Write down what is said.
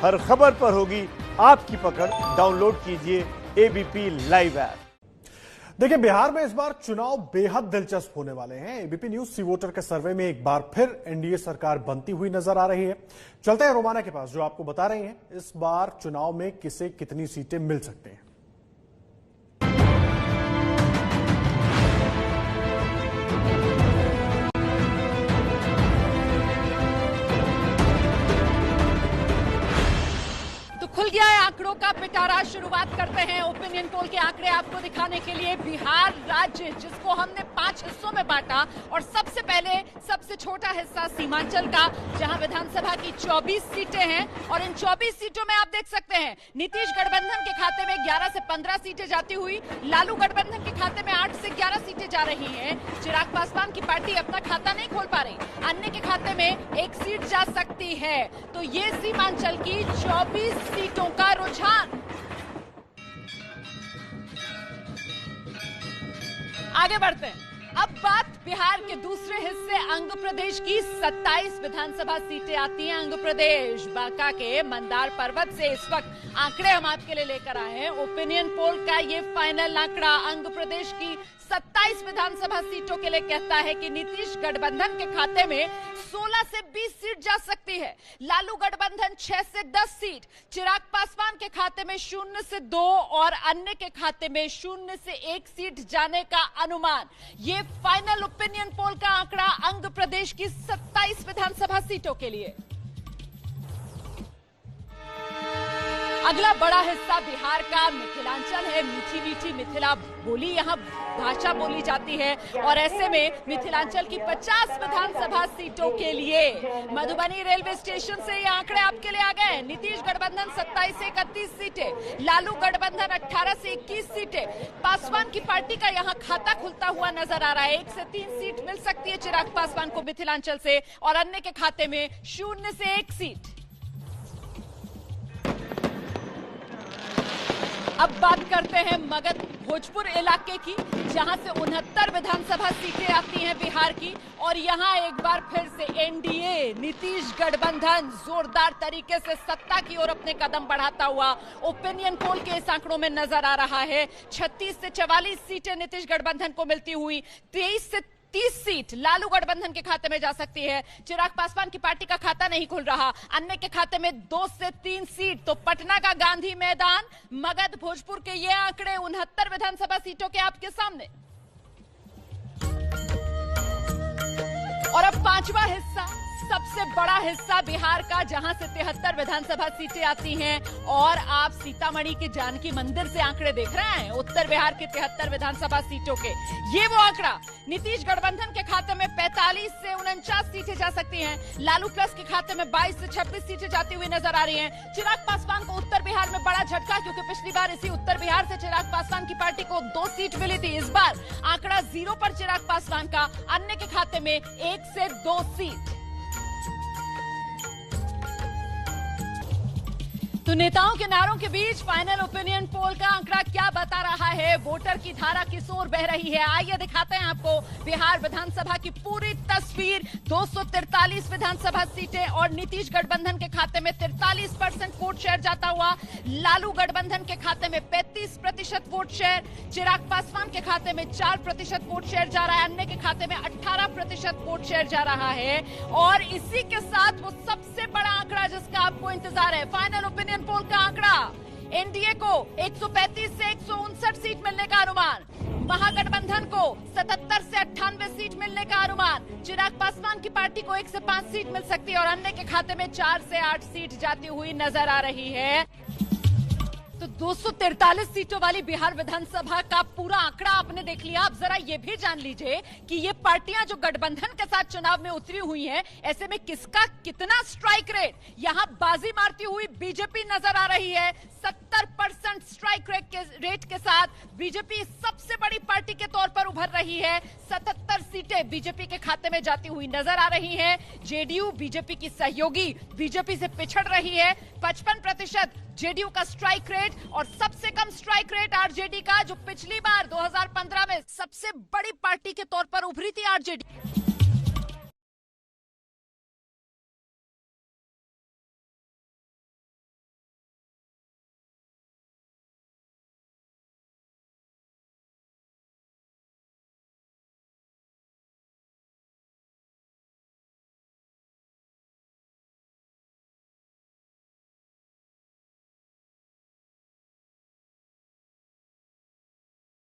हर खबर पर होगी आपकी पकड़। डाउनलोड कीजिए एबीपी लाइव ऐप। देखिए, बिहार में इस बार चुनाव बेहद दिलचस्प होने वाले हैं। एबीपी न्यूज सी वोटर के सर्वे में एक बार फिर एनडीए सरकार बनती हुई नजर आ रही है। चलते हैं रोमाना के पास, जो आपको बता रही हैं इस बार चुनाव में किसे कितनी सीटें मिल सकती हैं। खुल गया है आंकड़ों का पिटारा। शुरुआत करते हैं ओपिनियन पोल के आंकड़े आपको दिखाने के लिए। बिहार राज्य जिसको हमने 5 हिस्सों में बांटा, और सबसे पहले सबसे छोटा हिस्सा सीमांचल का, जहां विधानसभा की 24 सीटें हैं। और इन 24 सीटों में आप देख सकते हैं नीतीश गठबंधन के खाते में 11 से 15 सीटें जाती हुई, लालू गठबंधन के खाते में 8 से 11 सीटें जा रही हैं। चिराग पासवान की पार्टी अपना खाता नहीं खोल पा रही, अन्य के खाते में 1 सीट जा सकती है। तो ये सीमांचल की 24 सीटों का रुझान। आगे बढ़ते हैं। अब बात बिहार के दूसरे हिस्से आंध्र प्रदेश की 27 विधानसभा सीटें आती हैं। आंध्र प्रदेश बांका के मंदार पर्वत से इस वक्त आंकड़े हम आपके लिए लेकर आए हैं। ओपिनियन पोल का ये फाइनल आंकड़ा आंध्र प्रदेश की 27 विधानसभा सीटों के लिए कहता है कि नीतीश गठबंधन के खाते में 16 से 20 सीट जा सकती है, लालू गठबंधन 6 से 10 सीट, चिराग पासवान के खाते में 0 से 2 और अन्य के खाते में 0 से 1 सीट जाने का अनुमान। ये फाइनल ओपिनियन पोल का आंकड़ा आंध्र प्रदेश की 27 विधानसभा सीटों के लिए। अगला बड़ा हिस्सा बिहार का मिथिलांचल है। मीठी मीठी मिथिला बोली यहाँ भाषा बोली जाती है, और ऐसे में मिथिलांचल की 50 विधानसभा सीटों के लिए मधुबनी रेलवे स्टेशन से ये आंकड़े आपके लिए आ गए। नीतीश गठबंधन 27 से 31 सीटें, लालू गठबंधन 18 से 21 सीटें। पासवान की पार्टी का यहाँ खाता खुलता हुआ नजर आ रहा है। 1 से 3 सीट मिल सकती है चिराग पासवान को मिथिलांचल से, और अन्य के खाते में 0 से 1 सीट। अब बात करते हैं मगध भोजपुर इलाके की, जहां से 69 विधानसभा सीटें आती हैं बिहार की। और यहां एक बार फिर से एनडीए नीतीश गठबंधन जोरदार तरीके से सत्ता की ओर अपने कदम बढ़ाता हुआ ओपिनियन पोल के इस आंकड़ों में नजर आ रहा है। 36 से 44 सीटें नीतीश गठबंधन को मिलती हुई, 23 से 30 सीट लालू गठबंधन के खाते में जा सकती है। चिराग पासवान की पार्टी का खाता नहीं खुल रहा, अन्य के खाते में 2 से 3 सीट। तो पटना का गांधी मैदान, मगध भोजपुर के ये आंकड़े 69 विधानसभा सीटों के आपके सामने। और अब 5वां हिस्सा, सबसे बड़ा हिस्सा बिहार का, जहां से 73 विधानसभा सीटें आती हैं। और आप सीतामढ़ी के जानकी मंदिर से आंकड़े देख रहे हैं उत्तर बिहार के 73 विधानसभा सीटों के। ये वो आंकड़ा, नीतीश गठबंधन के खाते में 45 से 49 सीटें जा सकती हैं, लालू प्लस के खाते में 22 से 26 सीटें जाती हुई नजर आ रही हैं। चिराग पासवान को उत्तर बिहार में बड़ा झटका, क्योंकि पिछली बार इसी उत्तर बिहार से चिराग पासवान की पार्टी को 2 सीट मिली थी। इस बार आंकड़ा 0 पर चिराग पासवान का, अन्य के खाते में 1 से 2 सीट। तो नेताओं के नारों के बीच फाइनल ओपिनियन पोल का आंकड़ा क्या बता रहा है? वोटर की धारा किस ओर बह रही है? आइए दिखाते हैं आपको बिहार विधानसभा की पूरी तस्वीर। 243 विधानसभा सीटें और नीतीश गठबंधन के खाते में 43% वोट शेयर जाता हुआ, लालू गठबंधन के खाते में 35% वोट शेयर, चिराग पासवान के खाते में 4% वोट शेयर जा रहा है, अन्य के खाते में 18% वोट शेयर जा रहा है। और इसी के साथ वो सबसे बड़ा आंकड़ा जिसका आपको इंतजार है, फाइनल ओपिनियन पोल का आंकड़ा, एनडीए को 135 से 159 सीट मिलने का अनुमान, महागठबंधन को 77 से 98 सीट मिलने का अनुमान, चिराग पासवान की पार्टी को 1 से 5 सीट मिल सकती है, और अन्य के खाते में 4 से 8 सीट जाती हुई नजर आ रही है। तो 243 सीटों वाली बिहार विधानसभा का पूरा आंकड़ा आपने देख लिया। अब जरा ये भी जान लीजिए कि ये पार्टियां जो गठबंधन के साथ चुनाव में उतरी हुई हैं, ऐसे में किसका कितना स्ट्राइक रेट। यहां बाजी मारती हुई बीजेपी नजर आ रही है। 70% स्ट्राइक रेट के साथ बीजेपी सबसे बड़ी पार्टी के तौर पर उभर रही है। 77 सीटें बीजेपी के खाते में जाती हुई नजर आ रही है। जेडीयू बीजेपी की सहयोगी बीजेपी से पिछड़ रही है। 55% जेडीयू का स्ट्राइक रेट, और सबसे कम स्ट्राइक रेट आरजेडी का, जो पिछली बार 2015 में सबसे बड़ी पार्टी के तौर पर उभरी थी आरजेडी।